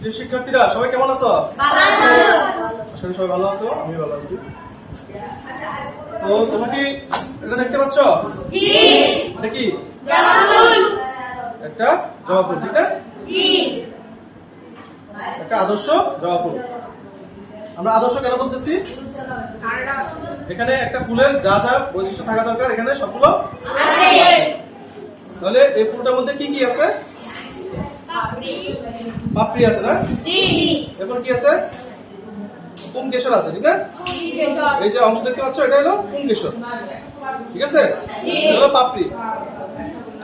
প্রিয় শিক্ষার্থীরা সবাই কেমন আছো? আসলে সবাই ভালো আছো? আমি ভালো আছি। তো তোমরা কি এটা দেখতে পাচ্ছ? জি। এটা কি? জবা ফুল। একটা জবা ফুল, ঠিক না? জি। একটা আদর্শ জবা ফুল। আমরা আদর্শ কেন বলতেছি? এখানে একটা ফুলের যা যা বৈশিষ্ট্য থাকা দরকার এখানে সবগুলো আছে। তাহলে এই ফুলটার মধ্যে কি কি আছে? পাপড়ি আছে না? জি। এরপর কি আছে? পুংকেশর আছে, ঠিক না? এই যে অংশ দেখতে পাচ্ছ এটা হলো পুংকেশর, ঠিক আছে? এটা হলো পাপড়ি।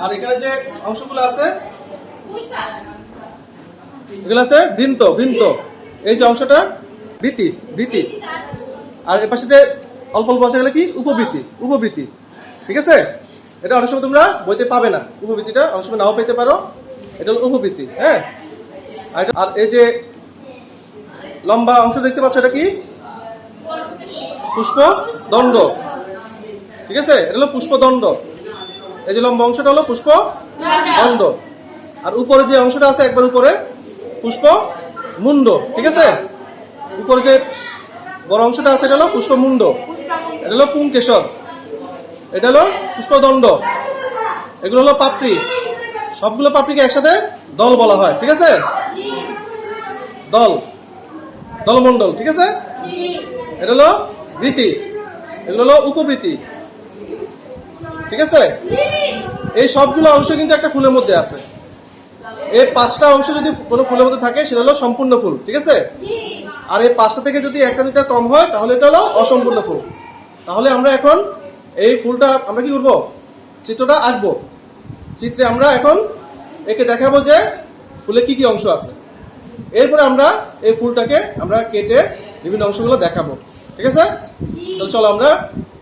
আর এখানে যে অংশগুলো আছে এগুলো আছে বৃন্ত। বৃন্ত এই যে অংশটা বৃতি। বৃতি। আর এর পাশে যে অল্প অল্প আছে এগুলো কি? উপবৃত্তি। উপবৃত্তি, ঠিক আছে? এটা অনেক সময় তোমরা বইতে পাবে না, উপবৃত্তিটা অনেক সময় নাও পেতে পারো। এটা হলো উপবৃত্তি, হ্যাঁ। আর এই যে লম্বা অংশ দেখতে পাচ্ছ এটা কি? পুষ্পদণ্ড, ঠিক আছে? এটা হলো পুষ্পদণ্ড। এই যে লম্বা অংশটা হলো পুষ্পদণ্ড। আর উপরে যে অংশটা আছে একবার উপরে পুষ্পমুণ্ড, ঠিক আছে? উপরে যে বড় অংশটা আছে এটা হলো পুষ্পমুণ্ড। এটা হলো পুংকেশর। এটা হলো পুষ্পদণ্ড। এগুলো হলো পাপড়ি। সবগুলো পাপড়িকে একসাথে দল বলা হয়, ঠিক আছে? দল, দলমণ্ডল, ঠিক আছে? এটা হলো বৃতি। এগুলো হলো উপবৃত্তি, ঠিক আছে? এই সবগুলো অংশ কিন্তু একটা ফুলের মধ্যে আছে। এই 5টা অংশ যদি কোনো ফুলের মধ্যে থাকে সেটা হলো সম্পূর্ণ ফুল, ঠিক আছে? আর এই 5টা থেকে যদি একটা দুটা কম হয় তাহলে এটা হলো অসম্পূর্ণ ফুল। তাহলে আমরা এখন এই ফুলটা আমরা কি করবো? চিত্রটা আঁকবো। চিত্রে আমরা এখন একে দেখাবো যে ফুলে কি কি অংশ আছে। এরপরে আমরা এই ফুলটাকে আমরা কেটে বিভিন্ন অংশগুলো দেখাবো, ঠিক আছে? তাহলে চলো আমরা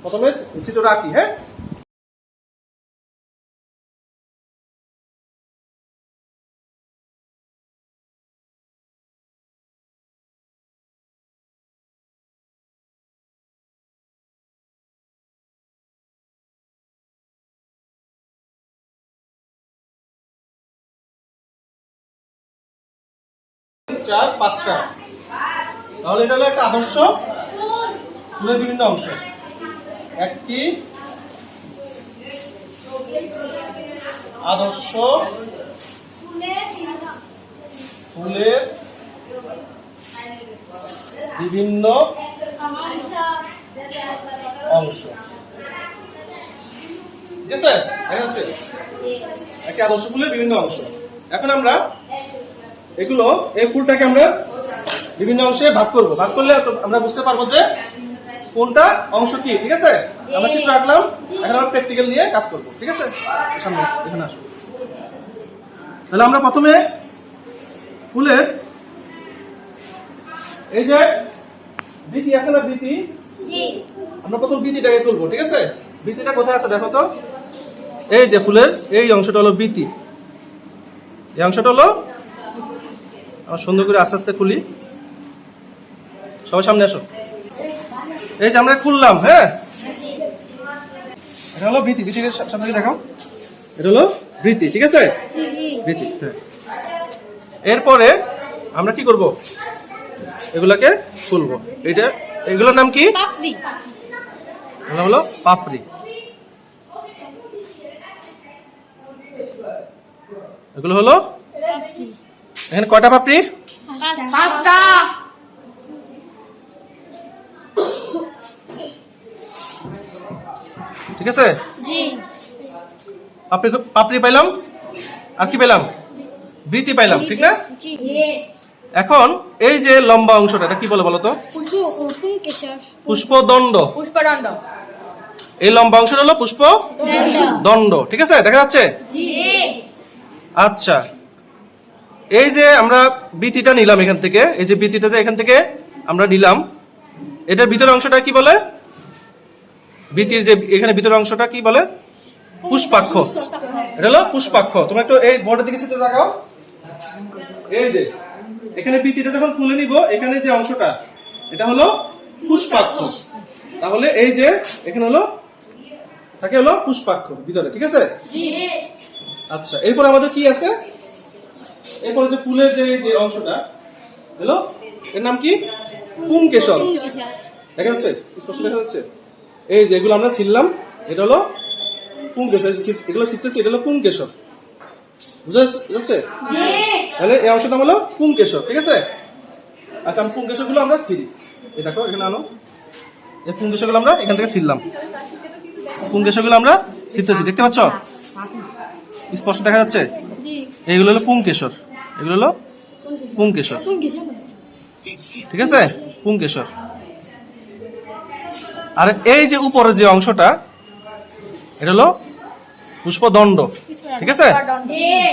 প্রথমে চিত্রটা আঁকি, হ্যাঁ? চার 5টা, তাহলে এটা হলো একটা আদর্শ ফুলের বিভিন্ন অংশ। একটি আদর্শ ফুলের বিভিন্ন অংশ, ঠিক আছে? দেখা যাচ্ছে একটি আদর্শ ফুলের বিভিন্ন অংশ। এখন আমরা এগুলো এই ফুলটাকে আমরা বিভিন্ন অংশে ভাগ করব। ভাগ করলে আমরা বুঝতে পারবো যে কোনটা অংশ কি, ঠিক আছে? আমরা চিত্র আঁকলাম, এখন আমরা প্র্যাকটিক্যাল নিয়ে কাজ করব, ঠিক আছে? সামনে এখানে আসো। তাহলে আমরা প্রথমে ফুলের এই যে বৃতি আছে না, বৃতি, আমরা প্রথম বৃতিটাকে করবো, ঠিক আছে? বৃতিটা কোথায় আছে দেখো তো। এই যে ফুলের এই অংশটা হলো বৃতি। এই অংশটা হলো, আমরা সুন্দর করে আস্তে আস্তে খুলি। সবাই সামনে আসো। এই যে আমরা খুললাম, হ্যাঁ। এটা হলো বৃতি। বৃতির সামনে দেখাও। এটা হলো বৃতি, ঠিক আছে? বৃতি, হ্যাঁ। এরপরে আমরা কি করব? এগুলাকে খুলবো। এইটা এগুলোর নাম কি? পাপড়ি। এগুলো হলো পাপড়ি। এগুলো হলো, এখানে কয়টা পাপড়ি? 5টা। ঠিক আছে? জি। পাপড়ি পাপড়ি পাইলাম। আর কি পেলাম? বৃতি পাইলাম, ঠিক না? জি। এখন এই যে লম্বা অংশটা এটা কি বলে বলো তো? পুংকেশর। পুষ্পদণ্ড। পুষ্পদণ্ড। এই লম্বা অংশটা হলো পুষ্পদণ্ড, ঠিক আছে? দেখা যাচ্ছে? জি। আচ্ছা, এই যে আমরা বৃতিটা নিলাম এখান থেকে, এই যে বৃতিটা যে এখান থেকে আমরা নিলাম, এটার ভিতরের অংশটা কি বলে? বৃতির যে এখানে ভিতরের অংশটা কি বলে? পুষ্পাক্ষ। এটা হলো পুষ্পাক্ষ। তোমরা একটু এই বোর্ডের দিকে চিত্র দেখাও। এই যে এখানে বৃতিটা যখন খুলে নিব, এখানে যে অংশটা এটা হলো পুষ্পাক্ষ। তাহলে এই যে এখানে হলো থাকে হলো পুষ্পাক্ষ ভিতরে, ঠিক আছে? আচ্ছা, এরপর আমাদের কি আছে? এরপরে যে ফুলের যে অংশটা হলো এর নাম কি? পুংকেশর। পুংকেশর। দেখা যাচ্ছে? স্পষ্ট দেখা যাচ্ছে? এই যে এগুলো আমরা ছিললাম, এটা হলো পুংকেশর। এগুলো ছিটতেছি, এটা হলো পুংকেশর। বুঝা যাচ্ছে? তাহলে এই অংশটা হলো পুংকেশর, ঠিক আছে? আচ্ছা, আমি পুংকেশর গুলো আমরা ছিলি। এই দেখো এখানে আনো, এই পুংকেশর গুলো আমরা এখান থেকে ছিললাম। পুংকেশর গুলো আমরা ছিটতেছি, দেখতে পাচ্ছ? স্পষ্ট দেখা যাচ্ছে? এইগুলো হলো পুংকেশর, এগুলো হলো পুংকেশর, ঠিক আছে? পুংকেশর। আর এই যে উপরের যে অংশটা, এটা হলো পুষ্পদণ্ড, ঠিক আছে?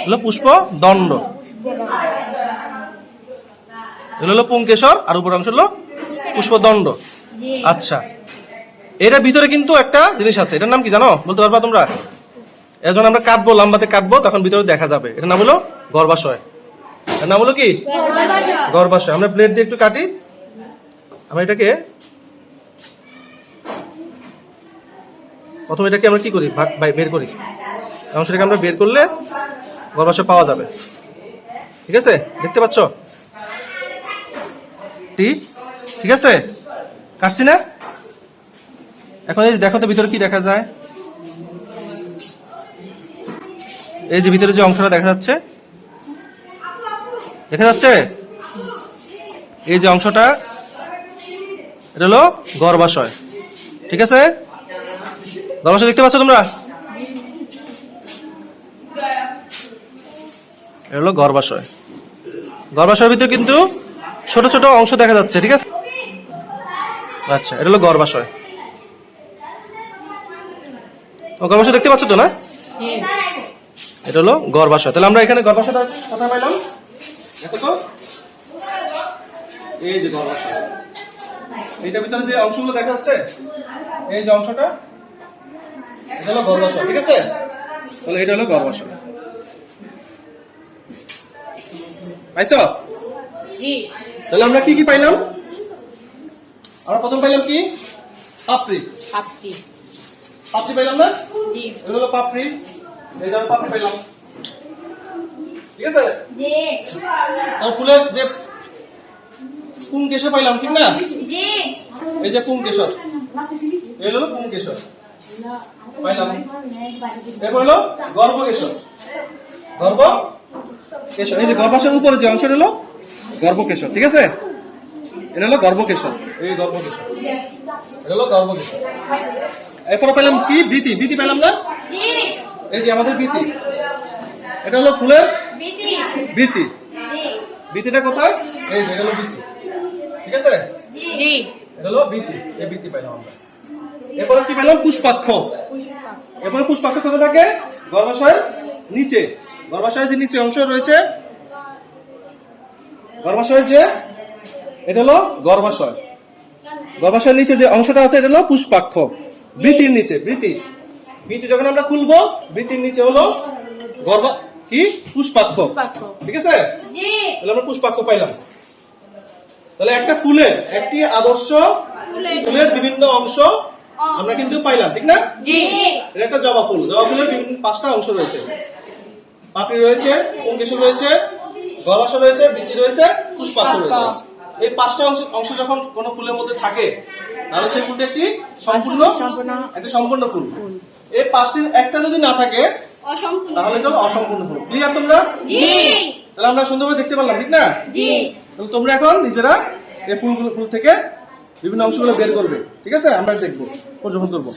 হলো পুষ্পদণ্ড। এগুলো হলো পুংকেশর আর উপরের অংশ হলো পুষ্পদণ্ড। আচ্ছা, এটার ভিতরে কিন্তু একটা জিনিস আছে, এটার নাম কি জানো? বলতে পারবা তোমরা? এর জন্য আমরা কাটবো, লম্বাতে কাটবো, তখন ভিতরে দেখা যাবে। এটার নাম হলো গর্ভাশয়। এর নাম হলো কি? গর্ভাশয়। আমরা ব্লেড দিয়ে একটু কাটি। আমরা এটাকে প্রথমে এটাকে আমরা কি করি? বের করি। অংশটাকে আমরা বের করলে গর্ভাশয় পাওয়া যাবে, ঠিক আছে? দেখতে পাচ্ছ? ঠিক আছে, কাটছি না? এখন এই দেখো তো ভিতরে কি দেখা যায়। এই যে ভিতরে যে অংশটা দেখা যাচ্ছে, দেখা যাচ্ছে? এই যে অংশটা, এটা হলো গর্ভাশয়, ঠিক আছে? গর্ভাশয় দেখতে পাচ্ছ তোমরা? এটা হলো গর্ভাশয়। গর্ভাশয়ের ভিতরে কিন্তু ছোট ছোট অংশ দেখা যাচ্ছে, ঠিক আছে? আচ্ছা, এটা হলো গর্ভাশয়। গর্ভাশয় দেখতে পাচ্ছ তো না? এটা হলো গর্ভাশয়। তাহলে আমরা এখানে গর্ভাশয়টা কোথায় পাইলাম দেখো তো। এই যে গর্ভাশয়, এইটার ভিতরে যে অংশগুলো দেখা যাচ্ছে, এই যে অংশটা, এটা হলো গর্ভাশয়, ঠিক আছে? তাহলে এটা হলো গর্ভাশয়। পাইছো? তাহলে আমরা কি কি পাইলাম? আমরা প্রথম পাইলাম কি? পাপড়ি। পাপড়ি পাইলাম না? এটা হলো পাপড়ি। এই যে পাপড়ি পাইলাম, ঠিক আছে? আর ফুলের যে পুংকেশর পাইলাম, ঠিক না? এই যে পুংকেশর, এই হলো পুংকেশর পাইলাম। এরপর হলো গর্ভকেশর। গর্ভকেশর, এই যে গর্ভাশয়ের উপরে যে অংশটা হলো গর্ভকেশর, ঠিক আছে? এটা হলো গর্ভকেশর, এই গর্ভকেশর, এটা হলো গর্ভকেশর। এরপর পেলাম কি? বৃতি। বৃতি পেলাম না? এই যে আমাদের বৃতি, এটা হলো ফুলের বৃতি। বৃতিটা কোথায়? এই যে এটা হলো বৃতি, ঠিক আছে? এটা হলো বৃতি, এই বৃতি পেলাম আমরা। এরপরে কি পেলাম? পুষ্পাক্ষ। এরপরে পুষ্পাক্ষ কোথায় থাকে? গর্ভাশয়ের নিচে। গর্ভাশয়ের যে নিচে অংশ রয়েছে, গর্ভাশয়ের যে, এটা হলো গর্ভাশয়। গর্ভাশয়ের নিচে যে অংশটা আছে, এটা হলো পুষ্পাক্ষ। বৃতির নিচে, বৃতি যখন আমরা খুলবো, বৃতির নিচে হলো কি? পুষ্পাক্ষ, ঠিক আছে? তাহলে আমরা পুষ্পাক্ষ পাইলাম। তাহলে একটা ফুলের, একটি আদর্শ ফুলের বিভিন্ন অংশ আমরা কিন্তু পাইলাম, ঠিক না? এটা একটা জবা ফুল। জবা ফুলের বিভিন্ন 5টা অংশ রয়েছে। পাপড়ি রয়েছে, পুংকেশর রয়েছে, গর্ভাশয় রয়েছে, বৃতি রয়েছে, পুষ্পাক্ষ রয়েছে। এই 5টা অংশ যখন কোন ফুলের মধ্যে থাকে, তাহলে সেই ফুলটা একটি সম্পূর্ণ ফুল। এই 5টির একটা যদি না থাকে, তাহলে এটা হলো অসম্পূর্ণ ফুল। ক্লিয়ার তোমরা? তাহলে আমরা সুন্দরভাবে দেখতে পারলাম, ঠিক না? তোমরা এখন নিজেরা এই ফুল থেকে বিভিন্ন অংশগুলো বের করবে, ঠিক আছে? আমরা দেখবো, পর্যবেক্ষণ করবো।